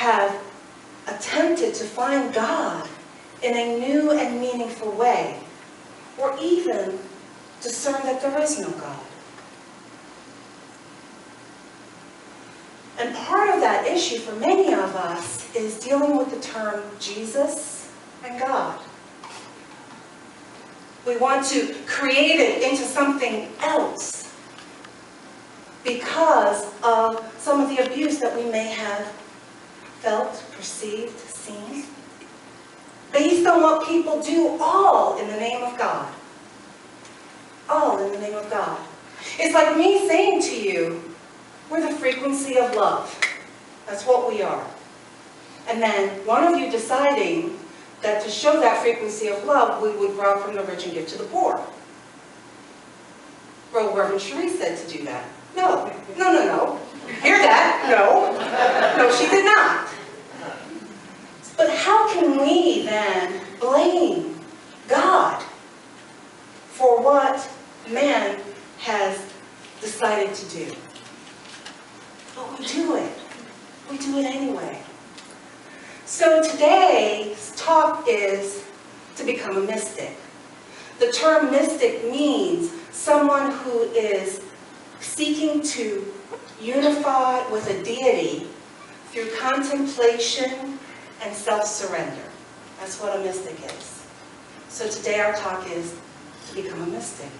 have attempted to find God in a new and meaningful way, or even discern that there is no God. And part of that issue for many of us is dealing with the term Jesus and God. We want to create it into something else because of some of the abuse that we may have felt, perceived, seen, based on what people do, all in the name of God. All in the name of God. It's like me saying to you, we're the frequency of love. That's what we are. And then one of you deciding that to show that frequency of love, we would rob from the rich and give to the poor. Well, Reverend Sherrie said to do that. No. Hear that? No, she did not. But how can we then blame God for what man has decided to do? But we do it. We do it anyway. So today's talk is to become a mystic. The term mystic means someone who is seeking to unify with a deity through contemplation and self-surrender. That's what a mystic is. So today our talk is to become a mystic.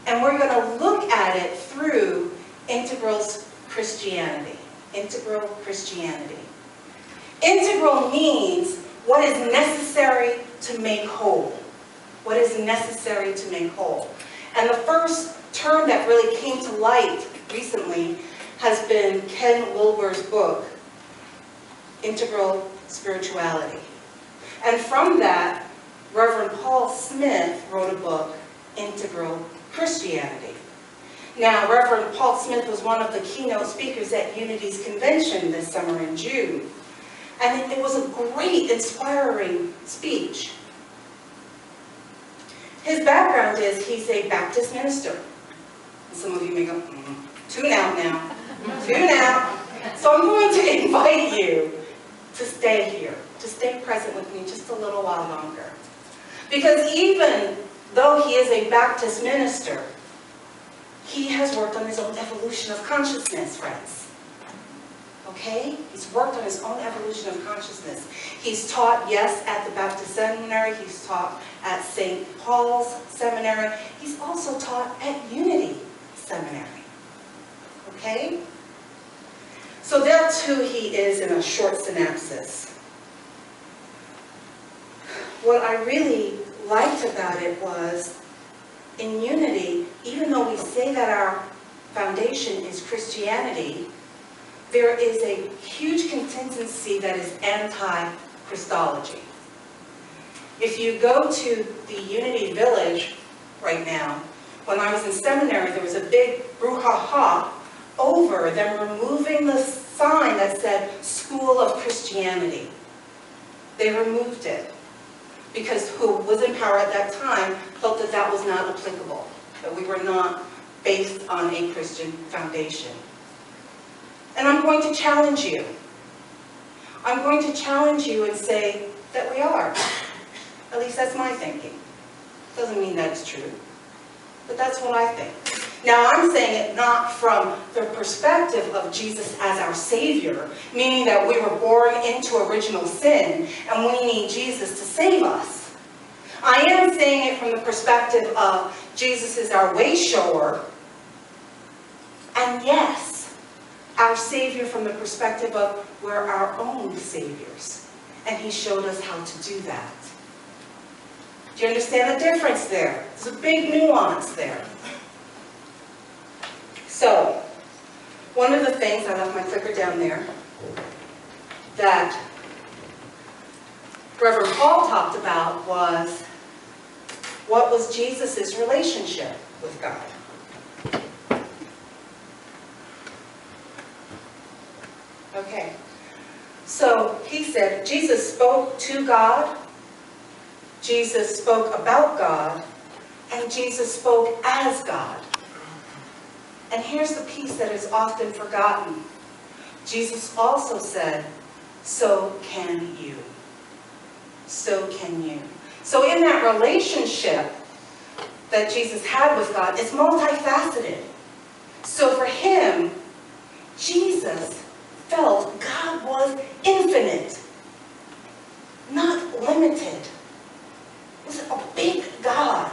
And we're going to look at it through integral Christianity. Integral Christianity. Integral means what is necessary to make whole. What is necessary to make whole. And the first term that really came to light recently has been Ken Wilber's book, Integral Spirituality. And from that, Reverend Paul Smith wrote a book, Integral Christianity. Now, Reverend Paul Smith was one of the keynote speakers at Unity's convention this summer in June. And it was a great, inspiring speech. His background is he's a Baptist minister. And some of you may go, tune out now. Tune out. So I'm going to invite you to stay here, to stay present with me just a little while longer. Because even though he is a Baptist minister, he has worked on his own evolution of consciousness, friends. Okay? He's worked on his own evolution of consciousness. He's taught, yes, at the Baptist Seminary. He's taught at St. Paul's Seminary. He's also taught at Unity Seminary. Okay? So that's who he is in a short synopsis. What I really liked about it was, in Unity, even though we say that our foundation is Christianity, there is a huge contingency that is anti-Christology. If you go to the Unity Village right now, when I was in seminary, there was a big brouhaha over them removing the sign that said School of Christianity. They removed it because who was in power at that time felt that that was not applicable, that we were not based on a Christian foundation. And I'm going to challenge you. I'm going to challenge you and say that we are. At least that's my thinking. Doesn't mean that's true, but that's what I think. Now, I'm saying it not from the perspective of Jesus as our Savior, meaning that we were born into original sin and we need Jesus to save us. I am saying it from the perspective of Jesus is our way shower, and yes, our Savior from the perspective of we're our own Saviors. And He showed us how to do that. Do you understand the difference there? There's a big nuance there. So, one of the things, I left my clicker down there, that Reverend Paul talked about was, what was Jesus' relationship with God? Okay, so he said Jesus spoke to God, Jesus spoke about God, and Jesus spoke as God. And here's the piece that is often forgotten. Jesus also said, so can you. So can you. So in that relationship that Jesus had with God, it's multifaceted. So for him, Jesus felt God was infinite, not limited. It was a big God.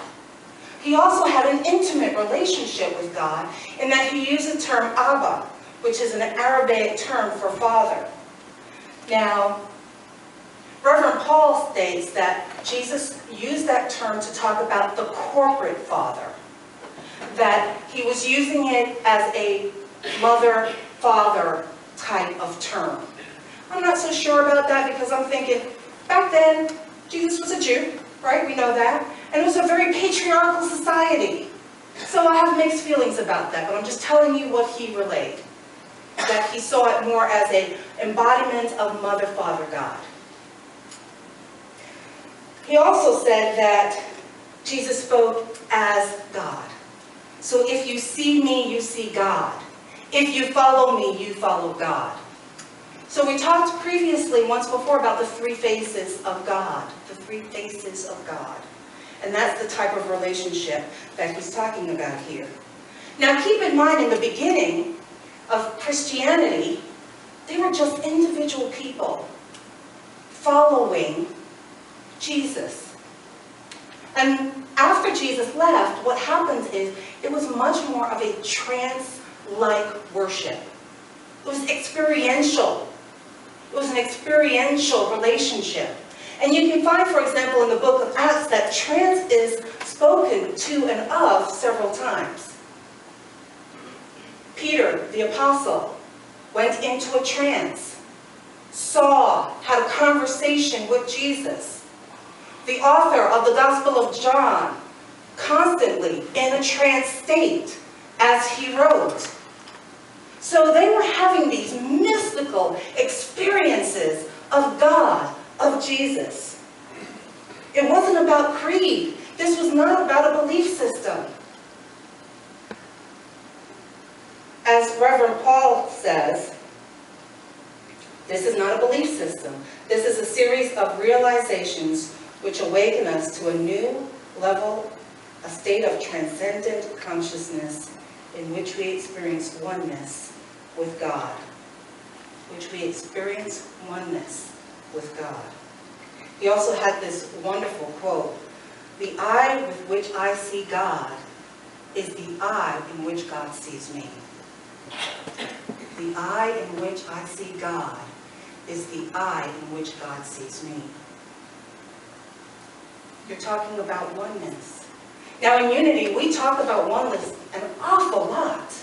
He also had an intimate relationship with God in that he used the term Abba, which is an Arabic term for father. Now, Reverend Paul states that Jesus used that term to talk about the corporate father, that he was using it as a mother-father type of term. I'm not so sure about that because I'm thinking, back then, Jesus was a Jew, right? We know that. And it was a very patriarchal society. So I have mixed feelings about that, but I'm just telling you what he relayed. That he saw it more as an embodiment of mother-father God. He also said that Jesus spoke as God. So if you see me, you see God. If you follow me, you follow God. So we talked previously, once before, about the three faces of God. The three faces of God. And that's the type of relationship that he's talking about here. Now keep in mind, in the beginning of Christianity, they were just individual people following Jesus. And after Jesus left, what happens is it was much more of a trance-like worship. It was experiential. It was an experiential relationship. And you can find, for example, in the book of Acts that trance is spoken to and of several times. Peter, the apostle, went into a trance, had a conversation with Jesus. The author of the Gospel of John, constantly in a trance state as he wrote. So they were having these mystical experiences of God, of Jesus. It wasn't about creed. This was not about a belief system. As Reverend Paul says, this is not a belief system. This is a series of realizations which awaken us to a new level, a state of transcendent consciousness in which we experience oneness with God. Which we experience oneness with God. He also had this wonderful quote, "The eye with which I see God is the eye in which God sees me." The eye in which I see God is the eye in which God sees me. You're talking about oneness. Now in Unity, we talk about oneness an awful lot.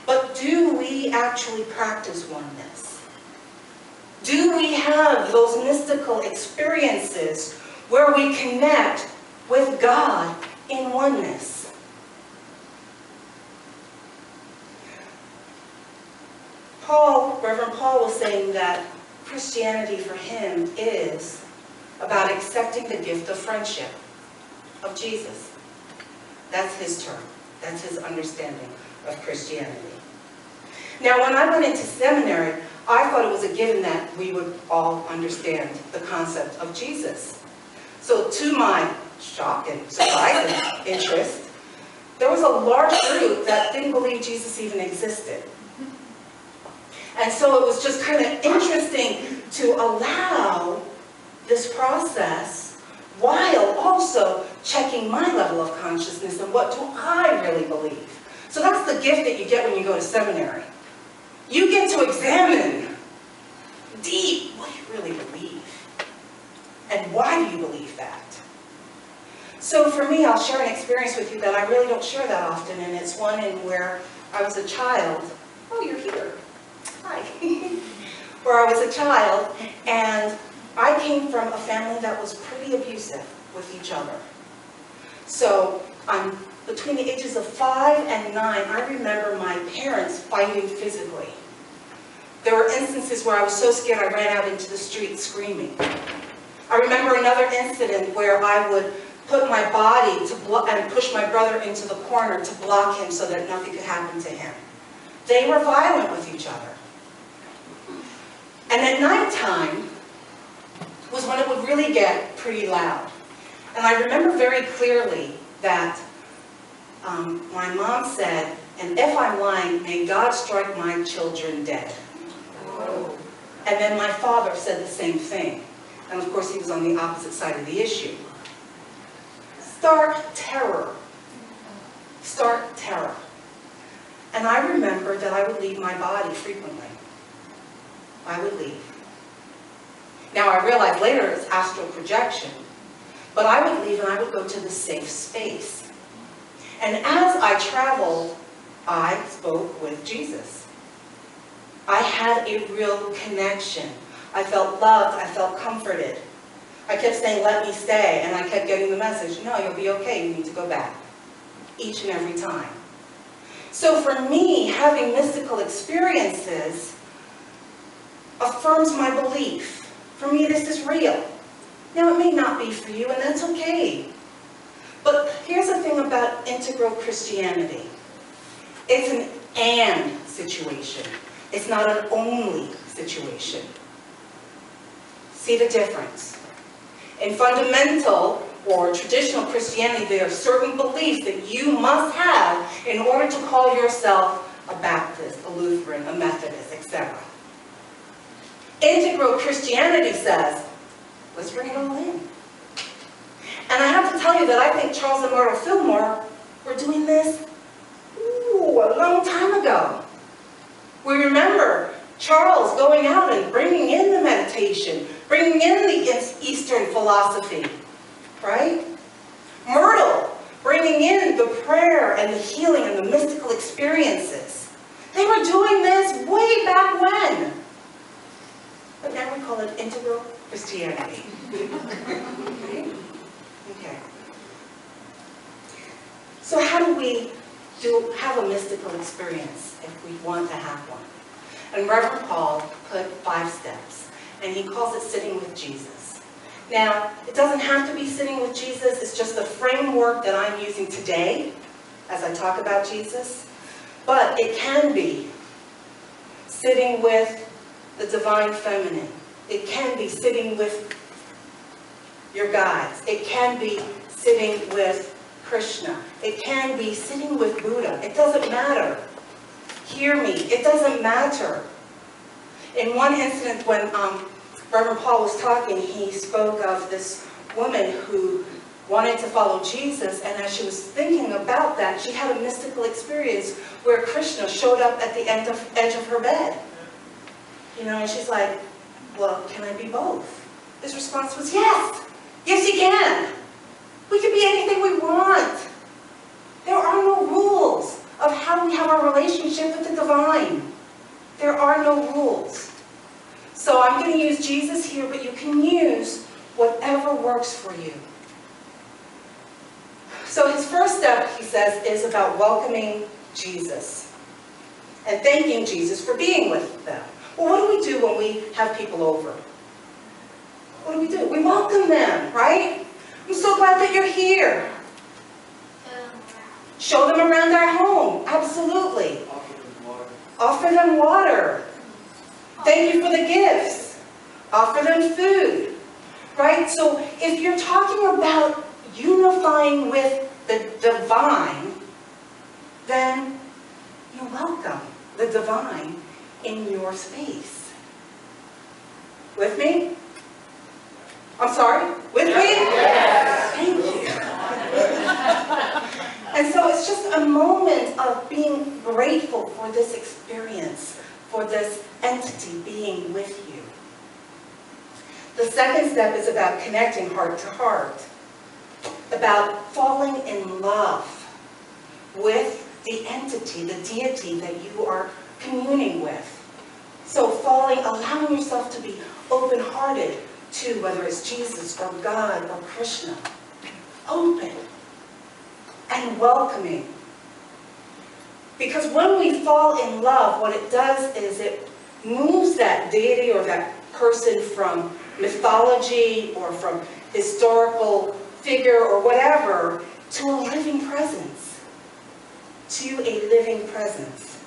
But do we actually practice oneness? Do we have those mystical experiences where we connect with God in oneness? Reverend Paul was saying that Christianity for him is about accepting the gift of friendship of Jesus. That's his term. That's his understanding of Christianity. Now, when I went into seminary, I thought it was a given that we would all understand the concept of Jesus. So to my shock and surprise and interest, there was a large group that didn't believe Jesus even existed. And so it was just kind of interesting to allow this process while also checking my level of consciousness and what do I really believe. So that's the gift that you get when you go to seminary. You get to examine deep what you really believe. And why do you believe that? So for me, I'll share an experience with you that I really don't share that often, and it's one in where I was a child. Oh, you're here. Hi. Where I was a child, and I came from a family that was pretty abusive with each other. So between the ages of 5 and 9, I remember my parents fighting physically. There were instances where I was so scared I ran out into the street screaming. I remember another incident where I would put my body and push my brother into the corner to block him so that nothing could happen to him. they were violent with each other. And at nighttime was when it would really get pretty loud. And I remember very clearly that my mom said, "And if I'm lying, may God strike my children dead." And then my father said the same thing. And of course he was on the opposite side of the issue. Stark terror. Stark terror. And I remember that I would leave my body frequently. I would leave. Now I realized later it's astral projection. But I would leave and I would go to the safe space. And as I traveled, I spoke with Jesus. I had a real connection. I felt loved, I felt comforted. I kept saying, "Let me stay," and I kept getting the message, "No, you'll be okay, you need to go back." Each and every time. So for me, having mystical experiences affirms my belief. For me, this is real. Now, it may not be for you, and that's okay. But here's the thing about integral Christianity. It's an and situation. It's not an only situation. See the difference? In fundamental or traditional Christianity, there are certain beliefs that you must have in order to call yourself a Baptist, a Lutheran, a Methodist, etc. Integral Christianity says, let's bring it all in. And I have to tell you that I think Charles and Myrtle Fillmore were doing this a long time ago. We remember Charles going out and bringing in the meditation, bringing in the Eastern philosophy, right? Myrtle bringing in the prayer and the healing and the mystical experiences. They were doing this way back when. But now we call it integral Christianity. Right? Okay. So how do we have a mystical experience if we want to have one? And Reverend Paul put 5 steps, and he calls it sitting with Jesus. Now, it doesn't have to be sitting with Jesus, it's just the framework that I'm using today as I talk about Jesus. But it can be sitting with the divine feminine. It can be sitting with your guides. It can be sitting with Krishna. It can be sitting with Buddha. It doesn't matter. Hear me. It doesn't matter. In one incident when Reverend Paul was talking, he spoke of this woman who wanted to follow Jesus, and as she was thinking about that, she had a mystical experience where Krishna showed up at the edge of her bed. You know, and she's like, "Well, can I be both?" His response was, "Yes! Yes, you can! We can be anything we want. There are no rules of how we have our relationship with the divine. There are no rules." So I'm going to use Jesus here, but you can use whatever works for you. So his first step, he says, is about welcoming Jesus and thanking Jesus for being with them. Well, what do we do when we have people over? What do? We welcome them, right? "I'm so glad that you're here." Show them around our home. Absolutely. Offer them water. Thank you for the gifts. Offer them food. Right? So if you're talking about unifying with the divine, then you welcome the divine in your space. With me? I'm sorry? With me? Yes. Thank you. And so it's just a moment of being grateful for this experience, for this entity being with you. The second step is about connecting heart to heart, about falling in love with the entity, the deity that you are communing with. So allowing yourself to be open-hearted to whether it's Jesus or God or Krishna. Open and welcoming. Because when we fall in love, what it does is it moves that deity or that person from mythology or from historical figure or whatever to a living presence. To a living presence.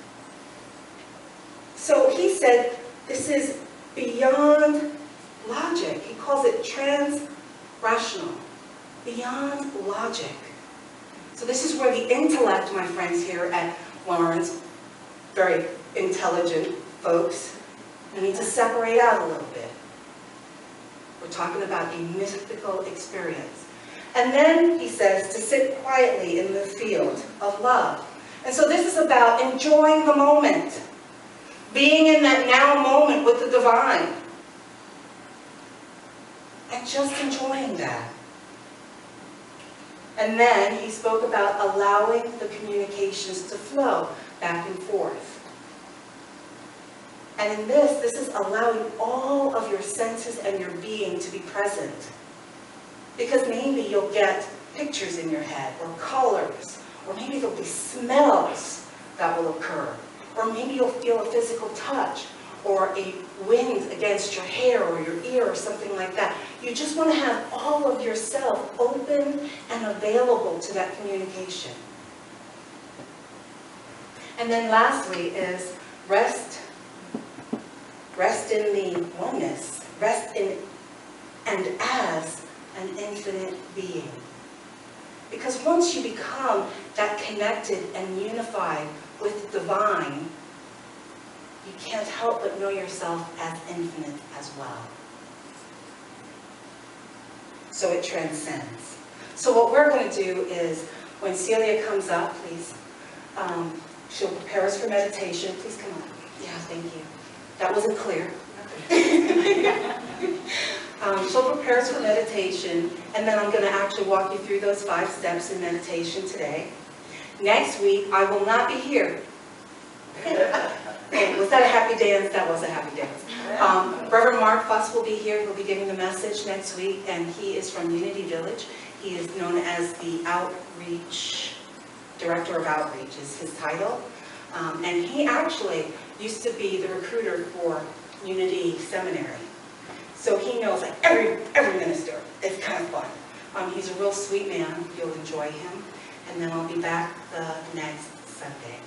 So he said this is beyond logic. He calls it trans-rational, beyond logic. So this is where the intellect, my friends here at Lawrence, very intelligent folks, we need to separate out a little bit. We're talking about a mystical experience. And then he says to sit quietly in the field of love. And so this is about enjoying the moment, being in that now moment with the divine, and just enjoying that. And then he spoke about allowing the communications to flow back and forth. And in this is allowing all of your senses and your being to be present. Because maybe you'll get pictures in your head, or colors, or maybe there'll be smells that will occur. Or maybe you'll feel a physical touch, or a wind against your hair or your ear or something like that. You just want to have all of yourself open and available to that communication. And then lastly is rest in the oneness, rest in and as an infinite being. Because once you become that connected and unified with the divine, you can't help but know yourself as infinite as well. So it transcends. So what we're going to do is, when Celia comes up, please, she'll prepare us for meditation. Please come up. Yeah, thank you. That wasn't clear. She'll prepare us for meditation, and then I'm going to actually walk you through those 5 steps in meditation today. Next week, I will not be here. Oh, was that a happy dance? That was a happy dance. Reverend Mark Fuss will be here. He'll be giving the message next week, and he is from Unity Village. He is known as the Outreach, Director of Outreach is his title. And he actually used to be the recruiter for Unity Seminary. So he knows like every minister. It's kind of fun. He's a real sweet man. You'll enjoy him. And then I'll be back the next Sunday.